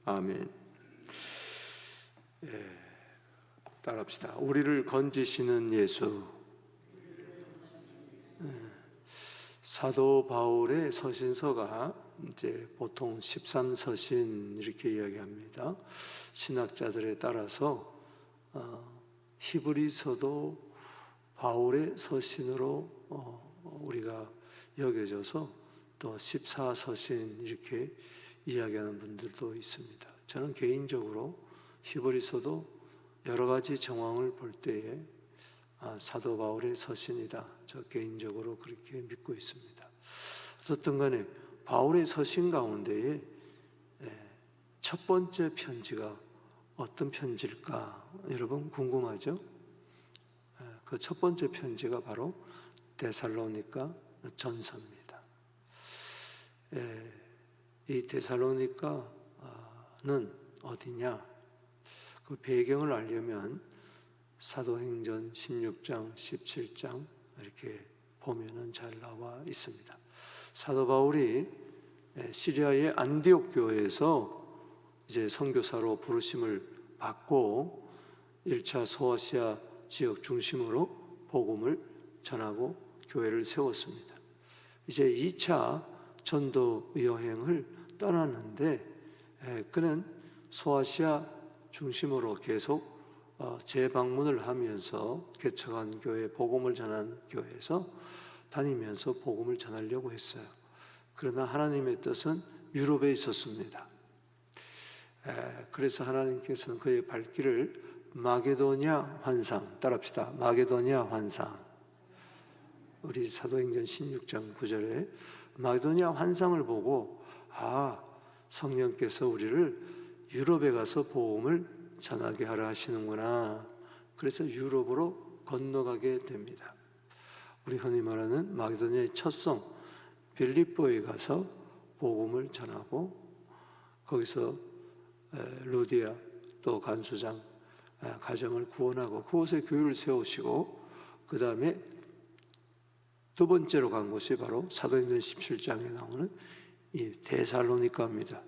아멘. 따라합시다. 우리를 건지시는 예수. 사도 바울의 서신서가 이제 보통 13서신 이렇게 이야기합니다. 신학자들에 따라서 히브리서도 바울의 서신으로 우리가 여겨져서 또 14서신 이렇게 이야기하는 분들도 있습니다. 저는 개인적으로 히브리서도 여러 가지 정황을 볼 때에 사도 바울의 서신이다. 저 개인적으로 그렇게 믿고 있습니다. 어쨌든 간에 바울의 서신 가운데에 첫 번째 편지가 어떤 편지일까? 여러분 궁금하죠? 그 첫 번째 편지가 바로 데살로니가 전서입니다. 이 데살로니가는 어디냐? 그 배경을 알려면 사도행전 16장, 17장 이렇게 보면은 잘 나와 있습니다. 사도 바울이 시리아의 안디옥 교회에서 이제 선교사로 부르심을 받고 1차 소아시아 지역 중심으로 복음을 전하고 교회를 세웠습니다. 이제 2차 전도 여행을 떠났는데 그는 소아시아 중심으로 계속 재방문을 하면서 개척한 교회, 복음을 전한 교회에서 다니면서 복음을 전하려고 했어요. 그러나 하나님의 뜻은 유럽에 있었습니다. 그래서 하나님께서는 그의 발길을 마게도냐 환상, 따라합시다. 마게도냐 환상. 우리 사도행전 16장 9절에 마게도냐 환상을 보고 성령께서 우리를 유럽에 가서 복음을 전하게 하라 하시는구나. 그래서 유럽으로 건너가게 됩니다. 우리 흔히 말하는 마게도냐의 첫 성 빌립보에 가서 복음을 전하고 거기서 루디아 또 간수장 가정을 구원하고 그곳에 교회를 세우시고 그 다음에 두 번째로 간 곳이 바로 사도행전 17장에 나오는 이 데살로니가입니다.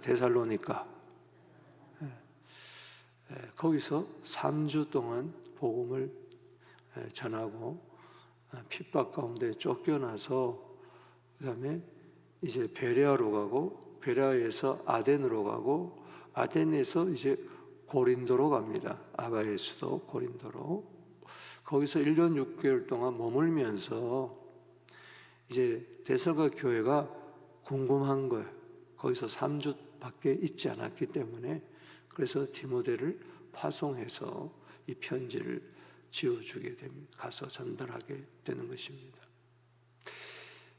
데살로니가. 거기서 3주 동안 복음을 전하고 핍박 가운데 쫓겨나서 그 다음에 이제 베레아로 가고 베레아에서 아덴으로 가고 아덴에서 이제 고린도로 갑니다. 아가의 수도 고린도로. 거기서 1년 6개월 동안 머물면서 이제 데살로니가 교회가 궁금한 거예요. 거기서 3주밖에 있지 않았기 때문에 그래서 디모데를 파송해서 이 편지를 지어주게 됩니다. 가서 전달하게 되는 것입니다.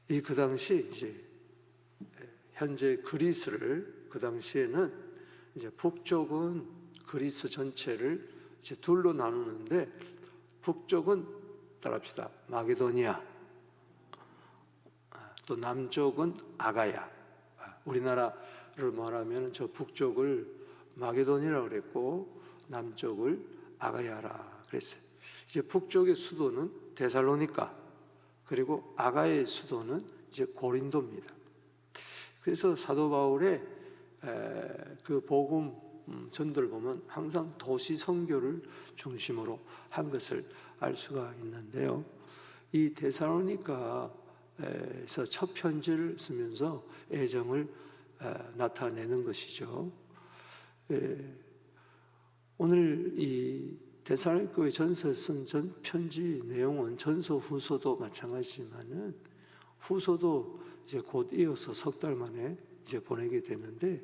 그 당시 이제 현재 그리스를 그 당시에는 이제 북쪽은 그리스 전체를 이제 둘로 나누는데 북쪽은 따라합시다. 마게도니아. 또 남쪽은 아가야. 우리나라를 말하면 저 북쪽을 마게도니아라고 그랬고 남쪽을 아가야라 그랬어요. 이제 북쪽의 수도는 데살로니가 그리고 아가야의 수도는 이제 고린도입니다. 그래서 사도 바울의 그 복음 전도를 보면 항상 도시 선교를 중심으로 한 것을 알 수가 있는데요. 이 데살로니가에서 첫 편지를 쓰면서 애정을 나타내는 것이죠. 오늘 이 데살로니가 교회 전서에 쓴 전 편지 내용은 전서 후서도 마찬가지지만은 후서도 이제 곧 이어서 석 달 만에 이제 보내게 되는데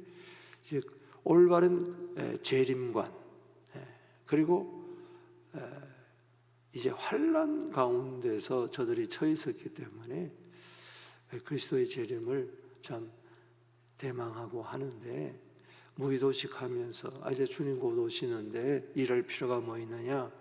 이제 올바른 재림관 그리고 이제 환난 가운데서 저들이 처해 있었기 때문에 그리스도의 재림을 참 대망하고 하는데 무의도식하면서 이제 주님 곧 오시는데 일할 필요가 뭐 있느냐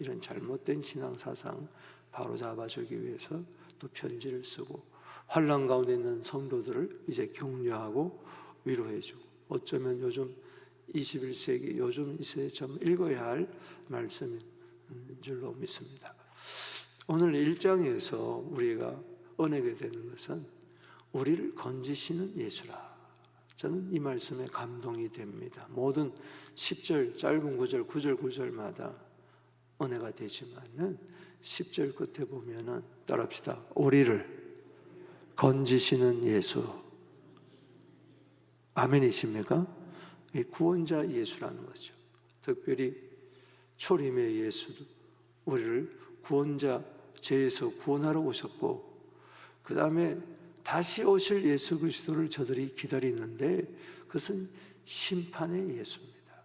이런 잘못된 신앙사상 바로 잡아주기 위해서 또 편지를 쓰고 환난 가운데 있는 성도들을 이제 격려하고 위로해주고 어쩌면 요즘 21세기 요즘 이 시대에 좀 읽어야 할 말씀인 줄로 믿습니다. 오늘 1장에서 우리가 은혜게 되는 것은 우리를 건지시는 예수라. 저는 이 말씀에 감동이 됩니다. 모든 10절 짧은 구절 9절마다 은혜가 되지만은 10절 끝에 보면은 따라합시다. 우리를 건지시는 예수. 아멘이십니까? 이 구원자 예수라는 거죠. 특별히 초림의 예수도 우리를 구원자 죄에서 구원하러 오셨고, 그 다음에 다시 오실 예수 그리스도를 저들이 기다리는데 그것은 심판의 예수입니다.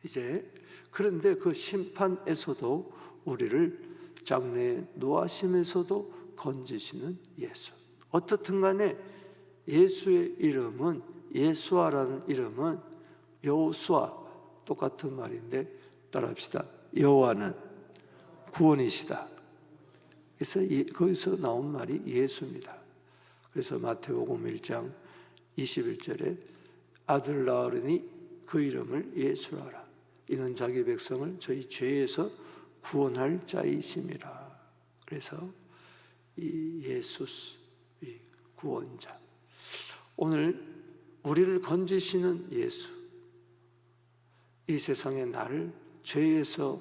이제 그런데 그 심판에서도 우리를 장래에 노하심에서도 건지시는 예수. 어떻든 간에 예수의 이름은, 예수아라는 이름은 여호수아 똑같은 말인데 따라합시다. 여호와는 구원이시다. 그래서 거기서 나온 말이 예수입니다. 그래서 마태복음 1장 21절에 아들 낳으리니 그 이름을 예수라 하라. 이는 자기 백성을 저희 죄에서 구원할 자이심이라. 그래서 이 예수, 이 구원자, 오늘 우리를 건지시는 예수, 이 세상에 나를 죄에서,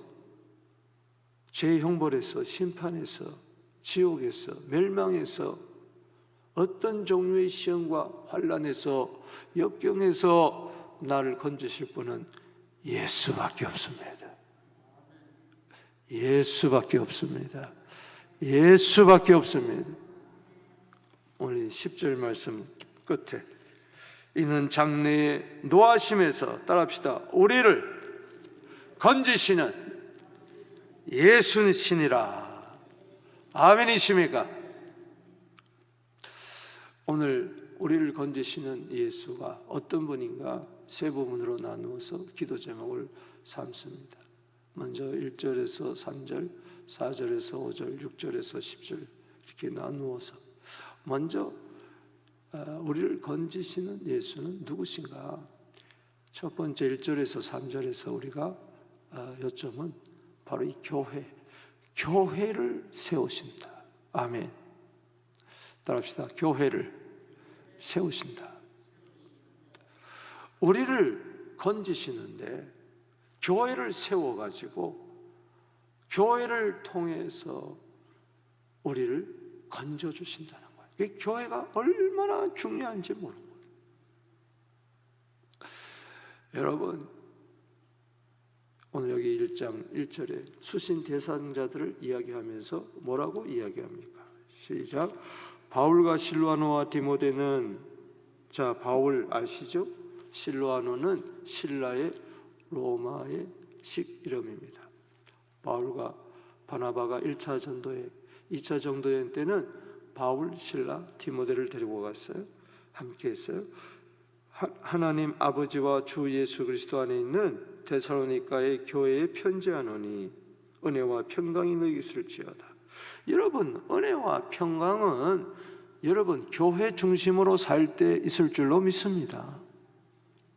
죄의 형벌에서, 심판에서, 지옥에서, 멸망에서, 어떤 종류의 시험과 환난에서, 역경에서 나를 건지실 분은 예수밖에 없습니다. 예수밖에 없습니다. 예수밖에 없습니다. 오늘 10절 말씀 끝에 이는 장래에 노하심에서 따라합시다. 우리를 건지시는 예수시니라. 아멘이십니까? 오늘 우리를 건지시는 예수가 어떤 분인가 세 부분으로 나누어서 기도 제목을 삼습니다. 먼저 1절에서 3절, 4절에서 5절, 6절에서 10절 이렇게 나누어서 먼저 우리를 건지시는 예수는 누구신가? 첫 번째 1절에서 3절에서 우리가 요점은 바로 이 교회를 세우신다. 아멘. 따라합시다. 교회를 세우신다. 우리를 건지시는데 교회를 세워가지고 교회를 통해서 우리를 건져주신다는 거예요. 이 교회가 얼마나 중요한지 모르는 거예요. 여러분, 오늘 여기 1장 1절에 수신 대상자들을 이야기하면서 뭐라고 이야기합니까? 시작. 바울과 실와노와 디모데는, 자, 바울 아시죠? 실와노는 신라의 로마의 식 이름입니다. 바울과 바나바가 1차 전도회, 2차 전도회 때는 바울, 신라, 디모데를 데리고 갔어요. 함께 했어요. 하나님 아버지와 주 예수 그리스도 안에 있는 데살로니가의 교회에 편지하노니 은혜와 평강이 너희에게 있을지어다. 여러분, 은혜와 평강은 여러분 교회 중심으로 살 때 있을 줄로 믿습니다.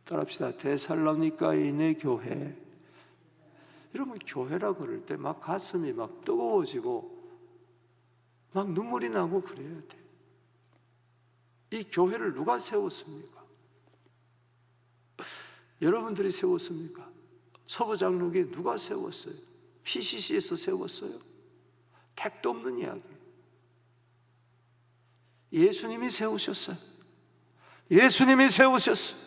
따라합시다. 데살로니가에 있는 교회. 여러분, 교회라 그럴 때 막 가슴이 막 뜨거워지고 막 눈물이 나고 그래야 돼. 이 교회를 누가 세웠습니까? 여러분들이 세웠습니까? 서부장로교회 누가 세웠어요? PCC에서 세웠어요? 택도 없는 이야기. 예수님이 세우셨어요. 예수님이 세우셨어요.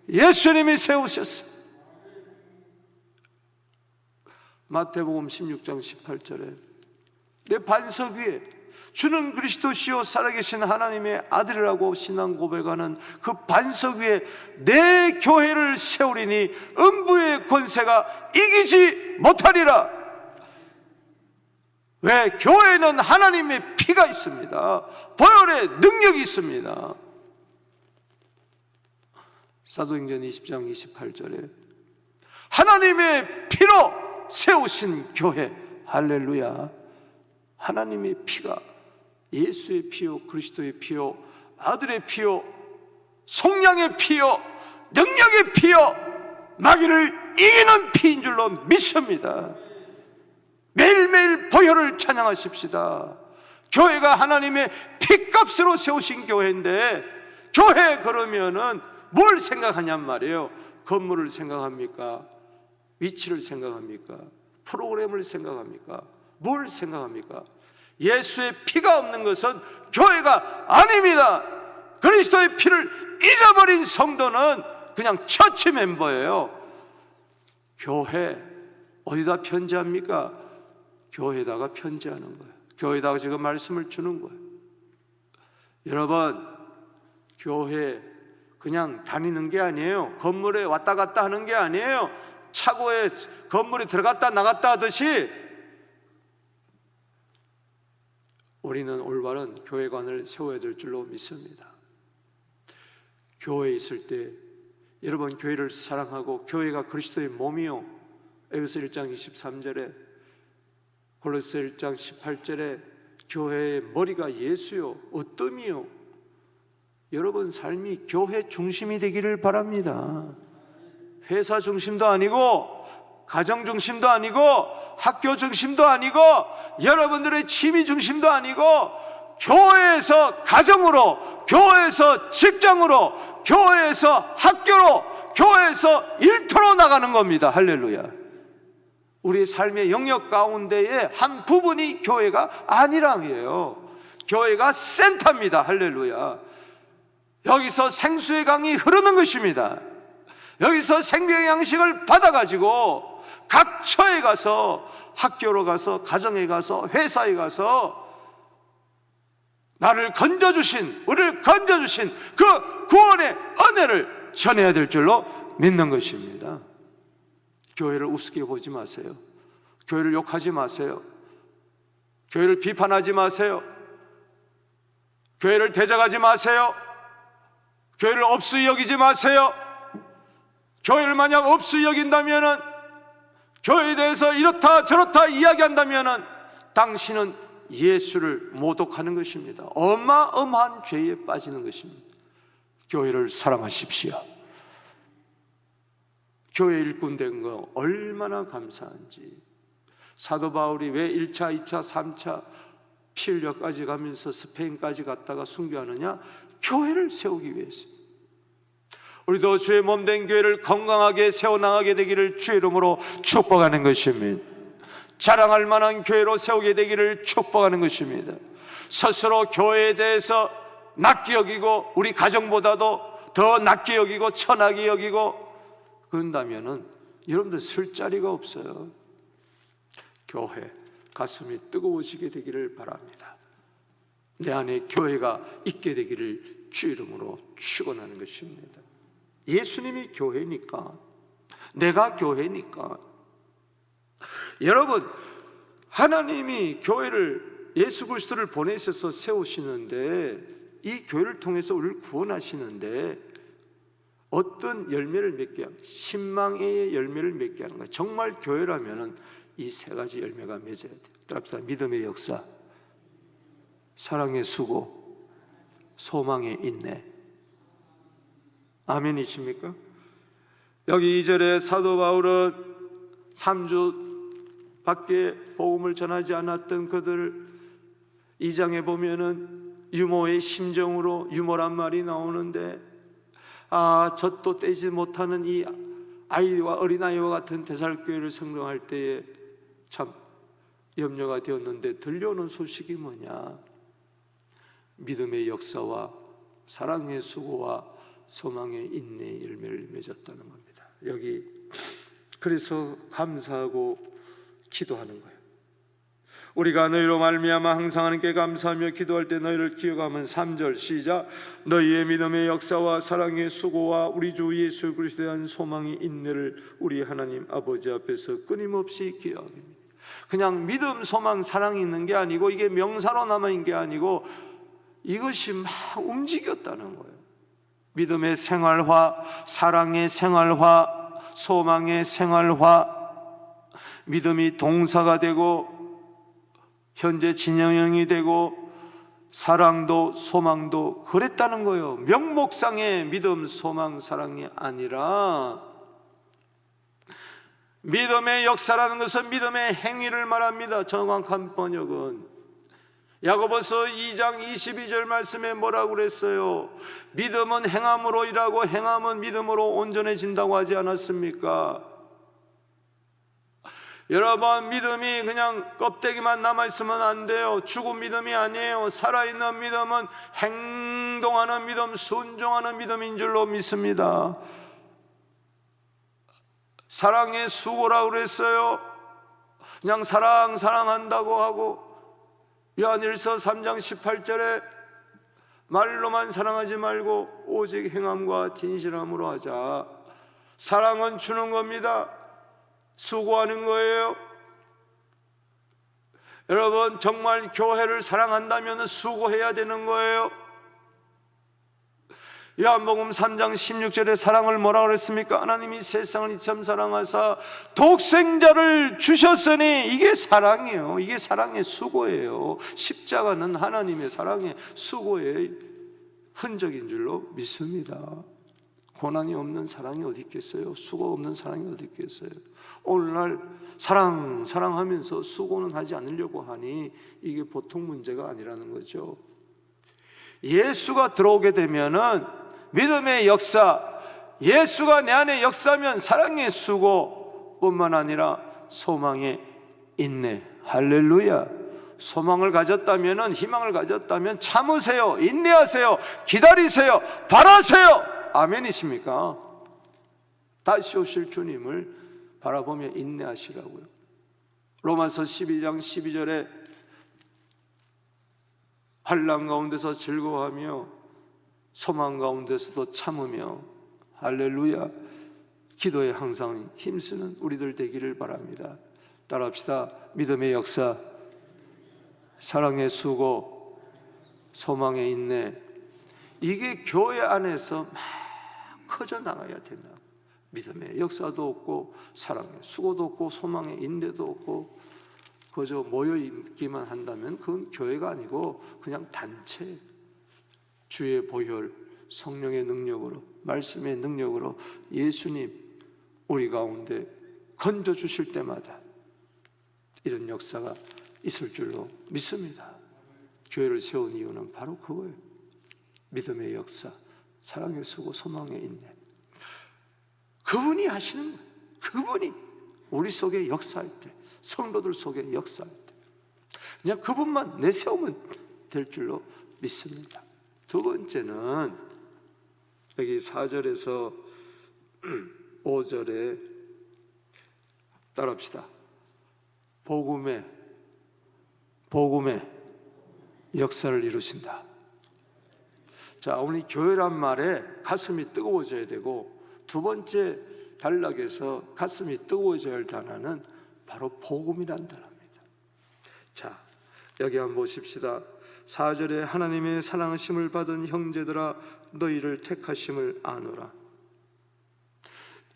예수님이 세우셨어요. 마태복음 16장 18절에 내 반석 위에 주는 그리스도시요 살아계신 하나님의 아들이라고 신앙 고백하는 그 반석 위에 내 교회를 세우리니 음부의 권세가 이기지 못하리라. 왜? 교회는 하나님의 피가 있습니다. 보혈의 능력이 있습니다. 사도행전 20장 28절에 하나님의 피로 세우신 교회. 할렐루야. 하나님의 피가 예수의 피요, 그리스도의 피요, 아들의 피요, 속량의 피요, 능력의 피요, 마귀를 이기는 피인 줄로 믿습니다. 매일매일 보혈을 찬양하십시다. 교회가 하나님의 피값으로 세우신 교회인데 교회 그러면은 뭘 생각하냔 말이에요. 건물을 생각합니까? 위치를 생각합니까? 프로그램을 생각합니까? 뭘 생각합니까? 예수의 피가 없는 것은 교회가 아닙니다. 그리스도의 피를 잊어버린 성도는 그냥 처치 멤버예요. 교회 어디다 편지합니까? 교회에다가 편지하는 거예요. 교회에다가 지금 말씀을 주는 거예요. 여러분, 교회 그냥 다니는 게 아니에요. 건물에 왔다 갔다 하는 게 아니에요. 차고에 건물에 들어갔다 나갔다 하듯이 우리는 올바른 교회관을 세워야 될 줄로 믿습니다. 교회에 있을 때 여러분 교회를 사랑하고 교회가 그리스도의 몸이요, 에베소 1장 23절에 골로새 1장 18절에 교회의 머리가 예수요 으뜸이요, 여러분 삶이 교회 중심이 되기를 바랍니다. 회사 중심도 아니고 가정 중심도 아니고 학교 중심도 아니고 여러분들의 취미 중심도 아니고 교회에서 가정으로, 교회에서 직장으로, 교회에서 학교로, 교회에서 일터로 나가는 겁니다. 할렐루야. 우리 삶의 영역 가운데의 한 부분이 교회가 아니라예요. 교회가 센터입니다. 할렐루야. 여기서 생수의 강이 흐르는 것입니다. 여기서 생명의 양식을 받아가지고 각 처에 가서, 학교로 가서, 가정에 가서, 회사에 가서 나를 건져주신, 우리를 건져주신 그 구원의 은혜를 전해야 될 줄로 믿는 것입니다. 교회를 우습게 보지 마세요. 교회를 욕하지 마세요. 교회를 비판하지 마세요. 교회를 대적하지 마세요. 교회를 없이 여기지 마세요. 교회를 만약 없이 여긴다면은, 교회에 대해서 이렇다 저렇다 이야기한다면은 당신은 예수를 모독하는 것입니다. 어마어마한 죄에 빠지는 것입니다. 교회를 사랑하십시오. 교회 일꾼 된 거 얼마나 감사한지. 사도 바울이 왜 1차, 2차, 3차 피 흘려까지 가면서 스페인까지 갔다가 순교하느냐? 교회를 세우기 위해서. 우리도 주의 몸된 교회를 건강하게 세워나가게 되기를 주의 이름으로 축복하는 것입니다. 자랑할 만한 교회로 세우게 되기를 축복하는 것입니다. 스스로 교회에 대해서 낮게 여기고 우리 가정보다도 더 낮게 여기고 천하게 여기고 그런다면은 여러분들 쓸 자리가 없어요. 교회 가슴이 뜨거워지게 되기를 바랍니다. 내 안에 교회가 있게 되기를 주 이름으로 축원하는 것입니다. 예수님이 교회니까, 내가 교회니까. 여러분, 하나님이 교회를, 예수 그리스도를 보내셔서 세우시는데, 이 교회를 통해서 우리를 구원하시는데 어떤 열매를 맺게 합니까? 신망의 열매를 맺게 하는 거예요. 정말 교회라면은 이 세 가지 열매가 맺어야 돼요. 따라합시다. 믿음의 역사, 사랑의 수고, 소망의 인내. 아멘이십니까? 여기 2절에 사도 바울은 3주 밖에 복음을 전하지 않았던 그들, 2장에 보면은 유모의 심정으로 유모란 말이 나오는데, 젖도 떼지 못하는 이 아이와 어린아이와 같은 데살교회를 성장할 때에 참 염려가 되었는데, 들려오는 소식이 뭐냐? 믿음의 역사와 사랑의 수고와 소망의 인내의 열매를 맺었다는 겁니다. 여기 그래서 감사하고 기도하는 거예요. 우리가 너희로 말미암아 항상 하나님께 감사하며 기도할 때 너희를 기억하면 3절 시작. 너희의 믿음의 역사와 사랑의 수고와 우리 주 예수 그리스도에 대한 소망의 인내를 우리 하나님 아버지 앞에서 끊임없이 기억합니다. 그냥 믿음, 소망, 사랑이 있는 게 아니고, 이게 명사로 남아있는 게 아니고 이것이 막 움직였다는 거예요. 믿음의 생활화, 사랑의 생활화, 소망의 생활화. 믿음이 동사가 되고 현재 진영형이 되고 사랑도 소망도 그랬다는 거예요. 명목상의 믿음, 소망, 사랑이 아니라, 믿음의 역사라는 것은 믿음의 행위를 말합니다. 정확한 번역은 야고보서 2장 22절 말씀에 뭐라고 그랬어요? 믿음은 행함으로 일하고 행함은 믿음으로 온전해진다고 하지 않았습니까? 여러분, 믿음이 그냥 껍데기만 남아있으면 안 돼요. 죽은 믿음이 아니에요. 살아있는 믿음은 행동하는 믿음, 순종하는 믿음인 줄로 믿습니다. 사랑의 수고라고 그랬어요. 그냥 사랑한다고 하고, 요한일서 3장 18절에 말로만 사랑하지 말고 오직 행함과 진실함으로 하자. 사랑은 주는 겁니다. 수고하는 거예요. 여러분, 정말 교회를 사랑한다면 수고해야 되는 거예요. 요한복음 3장 16절에 사랑을 뭐라고 그랬습니까? 하나님이 세상을 이처럼 사랑하사 독생자를 주셨으니, 이게 사랑이에요. 이게 사랑의 수고예요. 십자가는 하나님의 사랑의 수고의 흔적인 줄로 믿습니다. 고난이 없는 사랑이 어디 있겠어요? 수고 없는 사랑이 어디 있겠어요? 오늘날 사랑하면서 수고는 하지 않으려고 하니 이게 보통 문제가 아니라는 거죠. 예수가 들어오게 되면은 믿음의 역사, 예수가 내 안에 역사하면 사랑의 수고뿐만 아니라 소망의 인내. 할렐루야. 소망을 가졌다면, 희망을 가졌다면 참으세요, 인내하세요, 기다리세요, 바라세요. 아멘이십니까? 다시 오실 주님을 바라보며 인내하시라고요. 로마서 12장 12절에 환난 가운데서 즐거워하며 소망 가운데서도 참으며, 할렐루야, 기도에 항상 힘쓰는 우리들 되기를 바랍니다. 따라합시다. 믿음의 역사, 사랑의 수고, 소망의 인내, 이게 교회 안에서 막 커져 나가야 된다. 믿음의 역사도 없고 사랑의 수고도 없고 소망의 인내도 없고 그저 모여있기만 한다면 그건 교회가 아니고 그냥 단체. 주의 보혈, 성령의 능력으로, 말씀의 능력으로 예수님 우리 가운데 건져주실 때마다 이런 역사가 있을 줄로 믿습니다. 교회를 세운 이유는 바로 그거예요. 믿음의 역사, 사랑의 수고, 소망의 인내. 그분이 하시는 거예요. 그분이 우리 속에 역사할 때, 성도들 속에 역사할 때 그냥 그분만 내세우면 될 줄로 믿습니다. 두 번째는 여기 4절에서 5절에 따라합시다. 복음의 역사를 이루신다. 자, 오늘 교회란 말에 가슴이 뜨거워져야 되고, 두 번째 단락에서 가슴이 뜨거워져야 할 단어는 바로 복음이란 단어입니다. 자, 여기 한번 보십시다. 4절에 하나님의 사랑하심을 받은 형제들아 너희를 택하심을 아노라.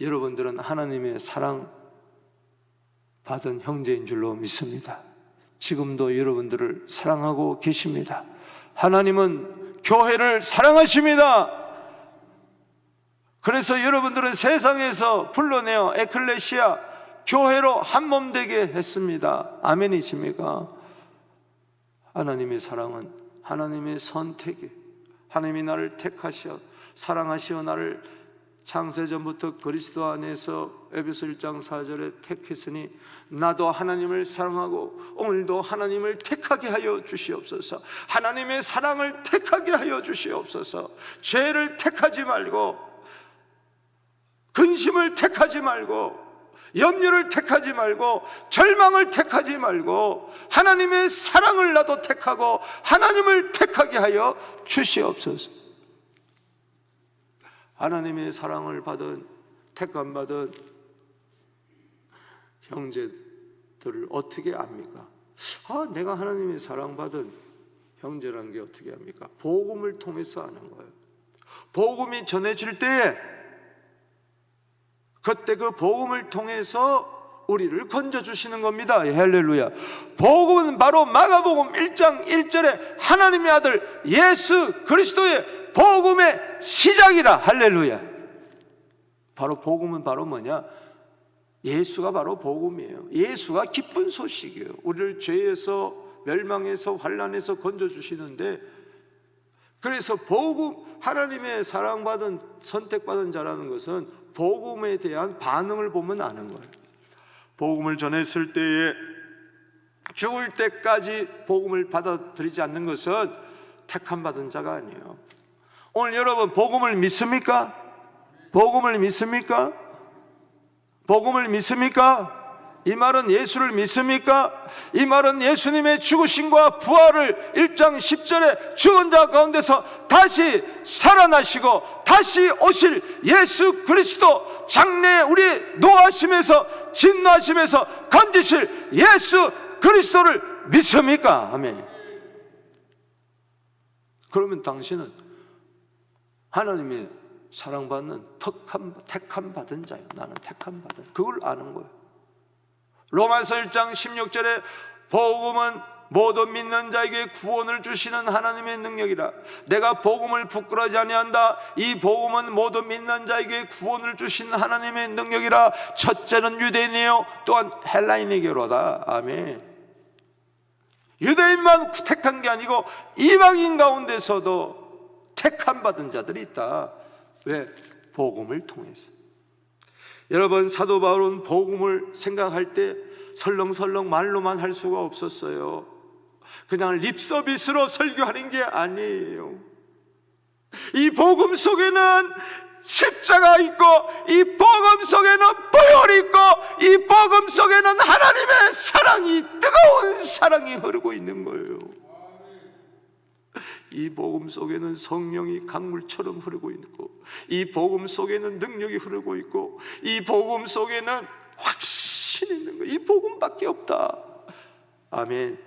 여러분들은 하나님의 사랑 받은 형제인 줄로 믿습니다. 지금도 여러분들을 사랑하고 계십니다. 하나님은 교회를 사랑하십니다. 그래서 여러분들은 세상에서 불러내어 에클레시아, 교회로 한 몸 되게 했습니다. 아멘이십니까? 하나님의 사랑은 하나님의 선택이, 하나님이 나를 택하시어 사랑하시어 나를 창세전부터 그리스도 안에서 에베소 1장 4절에 택했으니 나도 하나님을 사랑하고 오늘도 하나님을 택하게 하여 주시옵소서. 하나님의 사랑을 택하게 하여 주시옵소서. 죄를 택하지 말고, 근심을 택하지 말고, 염려를 택하지 말고, 절망을 택하지 말고 하나님의 사랑을 나도 택하고 하나님을 택하게 하여 주시옵소서. 하나님의 사랑을 받은, 택함받은 형제들을 어떻게 압니까? 내가 하나님의 사랑받은 형제라는 게 어떻게 합니까? 복음을 통해서 아는 거예요. 복음이 전해질 때에 그때 그 복음을 통해서 우리를 건져주시는 겁니다. 할렐루야. 복음은 바로 마가복음 1장 1절에 하나님의 아들 예수 그리스도의 복음의 시작이라. 할렐루야. 바로 복음은 바로 뭐냐? 예수가 바로 복음이에요. 예수가 기쁜 소식이에요. 우리를 죄에서 멸망에서 환난에서 건져주시는데, 그래서 복음, 하나님의 사랑받은 선택받은 자라는 것은 복음에 대한 반응을 보면 아는 거예요. 복음을 전했을 때에 죽을 때까지 복음을 받아들이지 않는 것은 택함 받은 자가 아니에요. 오늘 여러분 복음을 믿습니까? 복음을 믿습니까? 복음을 믿습니까? 이 말은 예수를 믿습니까? 이 말은 예수님의 죽으심과 부활을 1장 10절에 죽은 자 가운데서 다시 살아나시고 다시 오실 예수 그리스도, 장래 우리 노하심에서 진노하심에서 건지실 예수 그리스도를 믿습니까? 아멘. 그러면 당신은 하나님의 사랑받는 택함 받은 자예요. 나는 택함 받은, 그걸 아는 거예요. 로마서 1장 16절에 복음은 모든 믿는 자에게 구원을 주시는 하나님의 능력이라. 내가 복음을 부끄러워하지 아니한다. 이 복음은 모든 믿는 자에게 구원을 주시는 하나님의 능력이라. 첫째는 유대인이요 또한 헬라인에게로다. 아멘. 유대인만 택한 게 아니고 이방인 가운데서도 택함 받은 자들이 있다. 왜? 복음을 통해서. 여러분, 사도 바울은 복음을 생각할 때 설렁설렁 말로만 할 수가 없었어요. 그냥 립서비스로 설교하는 게 아니에요. 이 복음 속에는 십자가 있고, 이 복음 속에는 보혈이 있고, 이 복음 속에는 하나님의 사랑이, 뜨거운 사랑이 흐르고 있는 거예요. 이 복음 속에는 성령이 강물처럼 흐르고 있고, 이 복음 속에는 능력이 흐르고 있고, 이 복음 속에는 확신이 있는 거예요. 이 복음밖에 없다. 아멘.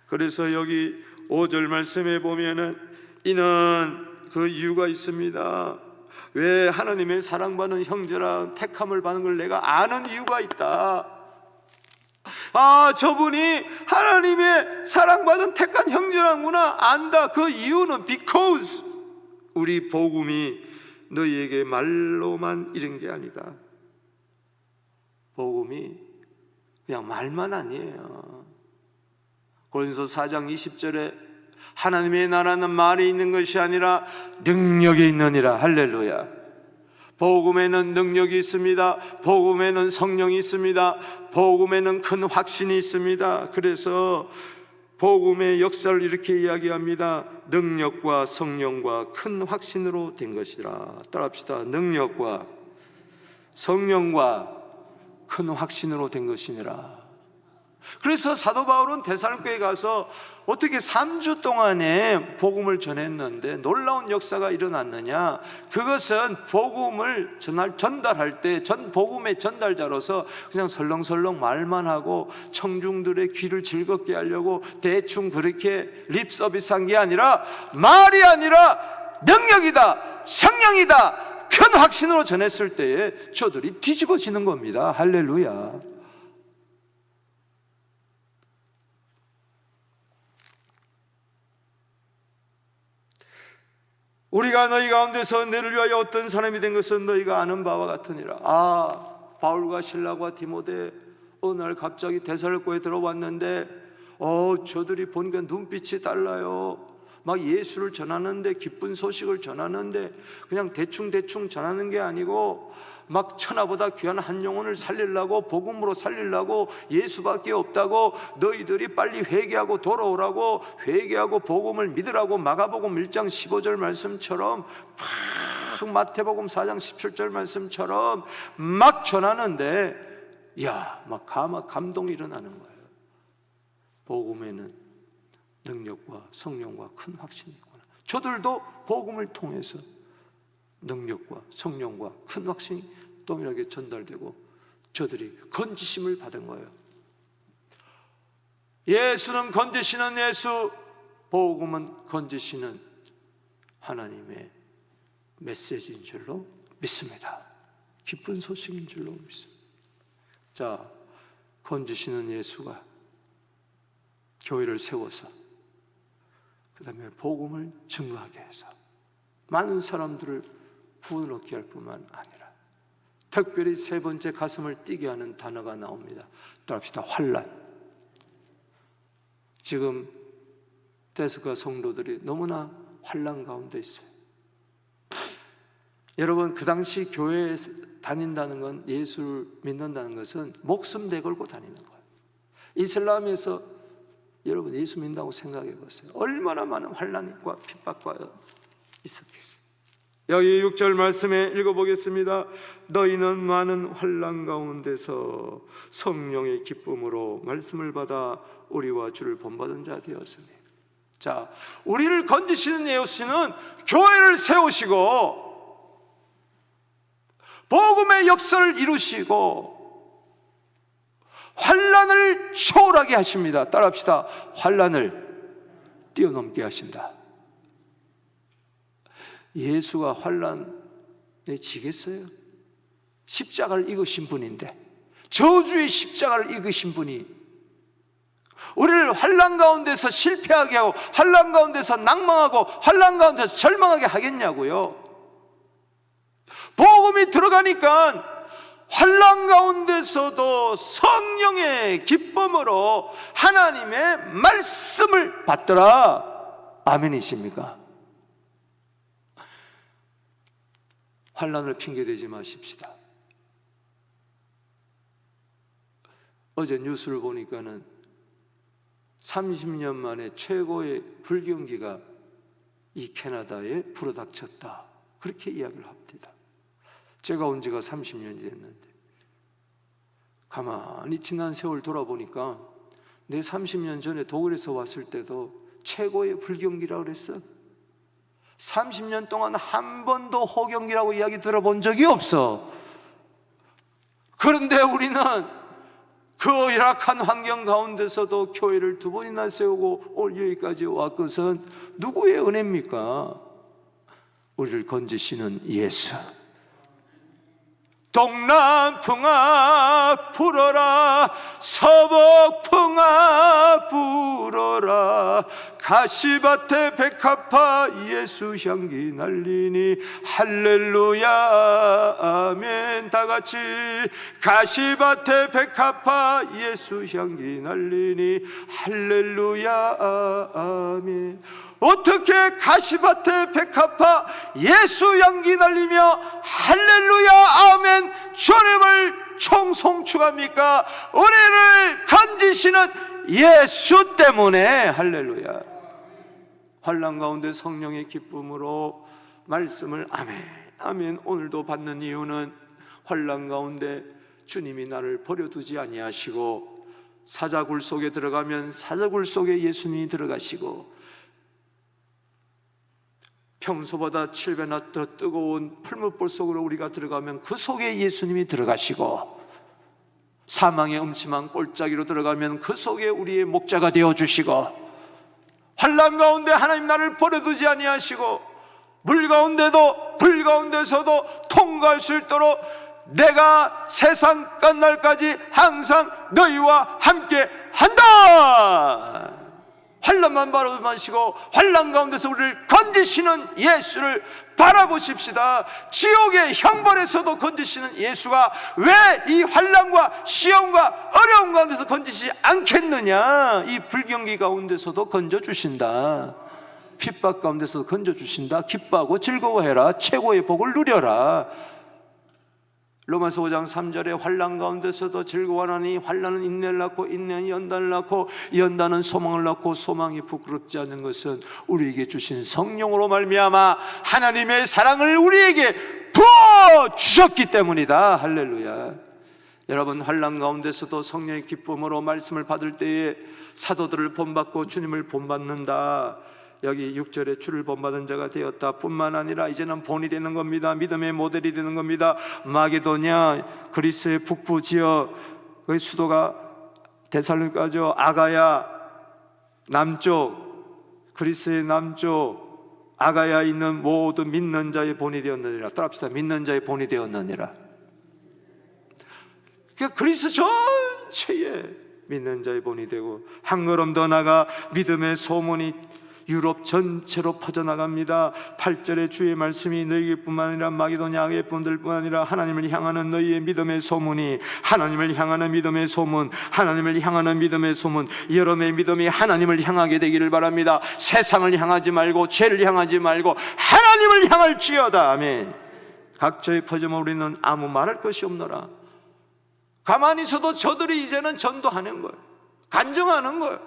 그래서 여기 5절 말씀에 보면은 이는 그 이유가 있습니다. 왜 하나님의 사랑받는 형제라 택함을 받는 걸 내가 아는 이유가 있다. 아, 저분이 하나님의 사랑받은 택한 형제라는구나 안다. 그 이유는 because 우리 복음이 너희에게 말로만 이른 게 아니다. 복음이 그냥 말만 아니에요. 고린도서 4장 20절에 하나님의 나라는 말이 있는 것이 아니라 능력이 있느니라. 할렐루야. 복음에는 능력이 있습니다. 복음에는 성령이 있습니다. 복음에는 큰 확신이 있습니다. 그래서 복음의 역사를 이렇게 이야기합니다. 능력과 성령과 큰 확신으로 된 것이라. 따라합시다. 능력과 성령과 큰 확신으로 된 것이니라. 그래서 사도 바울은 데살로니가에 가서 어떻게 3주 동안에 복음을 전했는데 놀라운 역사가 일어났느냐? 그것은 복음을 전달할 때 복음의 전달자로서 그냥 설렁설렁 말만 하고 청중들의 귀를 즐겁게 하려고 대충 그렇게 립서비스한 게 아니라, 말이 아니라 능력이다, 성령이다, 큰 확신으로 전했을 때에 저들이 뒤집어지는 겁니다. 할렐루야. 우리가 너희 가운데서 너를 위하여 어떤 사람이 된 것은 너희가 아는 바와 같으니라. 아, 바울과 실라와 디모데 어느 날 갑자기 데살로니가에 들어왔는데 저들이 보니까 눈빛이 달라요. 막 예수를 전하는데, 기쁜 소식을 전하는데 그냥 대충 전하는 게 아니고 막 천하보다 귀한 한 영혼을 살리려고, 복음으로 살리려고, 예수밖에 없다고, 너희들이 빨리 회개하고 돌아오라고, 회개하고 복음을 믿으라고 마가복음 1장 15절 말씀처럼 막 마태복음 4장 17절 말씀처럼 막 전하는데, 막 감동이 일어나는 거예요. 복음에는 능력과 성령과 큰 확신이 있구나. 저들도 복음을 통해서 능력과 성령과 큰 확신이 동일하게 전달되고 저들이 건지심을 받은 거예요. 예수는 건지시는 예수, 복음은 건지시는 하나님의 메시지인 줄로 믿습니다. 기쁜 소식인 줄로 믿습니다. 자, 건지시는 예수가 교회를 세워서 그 다음에 복음을 증거하게 해서 많은 사람들을 구원을 얻게 할 뿐만 아니라 특별히 세 번째 가슴을 뛰게 하는 단어가 나옵니다. 따라합시다. 환난. 지금 데스가 성도들이 너무나 환난 가운데 있어요. 여러분, 그 당시 교회에 다닌다는 건, 예수를 믿는다는 것은 목숨 내걸고 다니는 거예요. 이슬람에서 여러분 예수 믿는다고 생각해 보세요. 얼마나 많은 환난과 핍박과 있었겠어요. 여기 6절 말씀에 읽어보겠습니다. 너희는 많은 환난 가운데서 성령의 기쁨으로 말씀을 받아 우리와 주를 본받은 자 되었으니. 자, 우리를 건지시는 예수는 교회를 세우시고 복음의 역사를 이루시고 환난을 초월하게 하십니다. 따라합시다. 환난을 뛰어넘게 하신다. 예수가 환난에 지겠어요? 십자가를 입으신 분인데, 저주의 십자가를 입으신 분이 우리를 환난 가운데서 실패하게 하고 환난 가운데서 낭망하고 환난 가운데서 절망하게 하겠냐고요. 복음이 들어가니까 환난 가운데서도 성령의 기쁨으로 하나님의 말씀을 받더라. 아멘이십니까? 환난을 핑계대지 마십시다. 어제 뉴스를 보니까는 30년 만에 최고의 불경기가 이 캐나다에 불어닥쳤다, 그렇게 이야기를 합니다. 제가 온 지가 30년이 됐는데 가만히 지난 세월 돌아보니까 내 30년 전에 독일에서 왔을 때도 최고의 불경기라고 그랬어. 30년 동안 한 번도 호경기라고 이야기 들어본 적이 없어. 그런데 우리는 그 열악한 환경 가운데서도 교회를 2번이나 세우고 올 여기까지 왔것은 누구의 은혜입니까? 우리를 건지시는 예수. 동남풍아 불어라, 서북풍아 불어라, 가시밭에 백합화 예수 향기 날리니 할렐루야 아멘. 다같이 가시밭에 백합화 예수 향기 날리니 할렐루야 아멘. 어떻게 가시밭에 백합화 예수 향기 날리며 할렐루야 아멘 주님을 총송축합니까? 우리를 건지시는 예수 때문에. 할렐루야. 환난 가운데 성령의 기쁨으로 말씀을 아멘 아멘 오늘도 받는 이유는 환난 가운데 주님이 나를 버려두지 아니하시고, 사자굴 속에 들어가면 사자굴 속에 예수님이 들어가시고, 평소보다 7배나 더 뜨거운 풀무불 속으로 우리가 들어가면 그 속에 예수님이 들어가시고, 사망의 음침한 골짜기로 들어가면 그 속에 우리의 목자가 되어주시고, 환난 가운데 하나님 나를 버려두지 아니하시고, 물 가운데도 불 가운데서도 통과할 수 있도록 내가 세상 끝날까지 항상 너희와 함께 한다. 환난만 바라보시고 환난 가운데서 우리를 건지시는 예수를 바라보십시다. 지옥의 형벌에서도 건지시는 예수가 왜 이 환난과 시험과 어려움 가운데서 건지시지 않겠느냐? 이 불경기 가운데서도 건져주신다. 핍박 가운데서도 건져주신다. 기뻐하고 즐거워해라. 최고의 복을 누려라. 로마서 5장 3절에 환난 가운데서도 즐거워하니 환난은 인내를 낳고 인내는 연단을 낳고 연단은 소망을 낳고 소망이 부끄럽지 않는 것은 우리에게 주신 성령으로 말미암아 하나님의 사랑을 우리에게 부어 주셨기 때문이다. 할렐루야. 여러분, 환난 가운데서도 성령의 기쁨으로 말씀을 받을 때에 사도들을 본받고 주님을 본받는다. 여기 6절에 주를 본받은 자가 되었다 뿐만 아니라 이제는 본이 되는 겁니다. 믿음의 모델이 되는 겁니다. 마게도냐, 그리스의 북부 지역, 그 수도가 데살로니가죠. 아가야 남쪽, 그리스의 남쪽 아가야에 있는 모든 믿는 자의 본이 되었느니라. 따라합시다. 믿는 자의 본이 되었느니라. 그러니까 그리스 전체에 믿는 자의 본이 되고, 한 걸음 더 나가 믿음의 소문이 유럽 전체로 퍼져나갑니다. 8절에 주의 말씀이 너희에게뿐만 아니라 마게도냐 악의 분들뿐만 아니라 하나님을 향하는 너희의 믿음의 소문이, 하나님을 향하는 믿음의 소문, 하나님을 향하는 믿음의 소문, 여러분의 믿음이 하나님을 향하게 되기를 바랍니다. 세상을 향하지 말고 죄를 향하지 말고 하나님을 향할지어다. 아멘. 각처에 퍼지면 우리는 아무 말할 것이 없노라. 가만히 있어도 저들이 이제는 전도하는 거예요. 간증하는 거예요.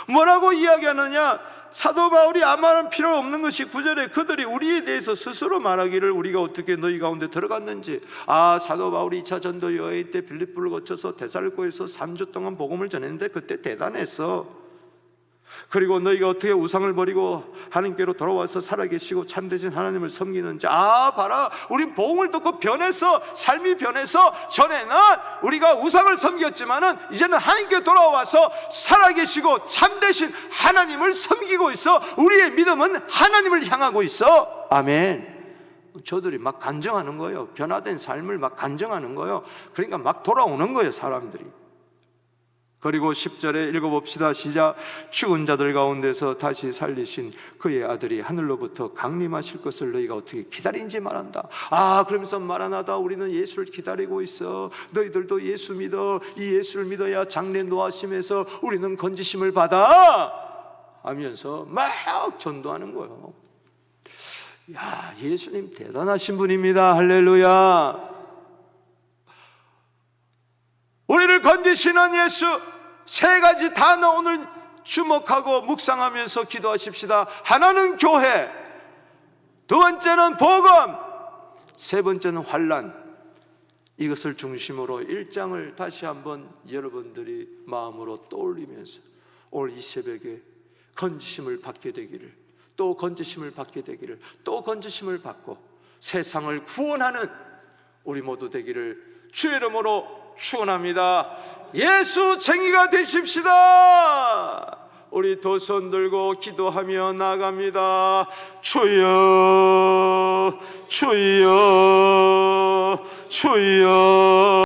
뭐라고 이야기하느냐? 사도 바울이 아무 말은 필요 없는 것이 9절에 그들이 우리에 대해서 스스로 말하기를 우리가 어떻게 너희 가운데 들어갔는지. 사도 바울이 2차 전도 여행 때 빌립보를 거쳐서 데살로니가에서 3주 동안 복음을 전했는데 그때 대단했어. 그리고 너희가 어떻게 우상을 버리고 하나님께로 돌아와서 살아계시고 참되신 하나님을 섬기는지. 봐라, 우린 복음을 듣고 변해서, 삶이 변해서, 전에는 우리가 우상을 섬겼지만은 이제는 하나님께 돌아와서 살아계시고 참되신 하나님을 섬기고 있어. 우리의 믿음은 하나님을 향하고 있어. 아멘. 저들이 막 간증하는 거예요. 변화된 삶을 막 간증하는 거예요. 그러니까 막 돌아오는 거예요, 사람들이. 그리고 10절에 읽어봅시다. 시작. 죽은 자들 가운데서 다시 살리신 그의 아들이 하늘로부터 강림하실 것을 너희가 어떻게 기다린지 말한다. 그러면서 말하나다, 우리는 예수를 기다리고 있어. 너희들도 예수 믿어. 이 예수를 믿어야 장래 노하심에서 우리는 건지심을 받아 하면서 막 전도하는 거예요. 예수님 대단하신 분입니다. 할렐루야. 우리를 건지시는 예수, 세 가지 단어 오늘 주목하고 묵상하면서 기도하십시다. 하나는 교회, 두 번째는 복음, 세 번째는 환난. 이것을 중심으로 1장을 다시 한번 여러분들이 마음으로 떠올리면서 오늘 이 새벽에 건지심을 받게 되기를, 또 건지심을 받게 되기를, 또 건지심을 받고 세상을 구원하는 우리 모두 되기를 주의 이름으로 축원합니다. 예수 쟁이가 되십시다. 우리 두 손 들고 기도하며 나갑니다. 주여, 주여, 주여.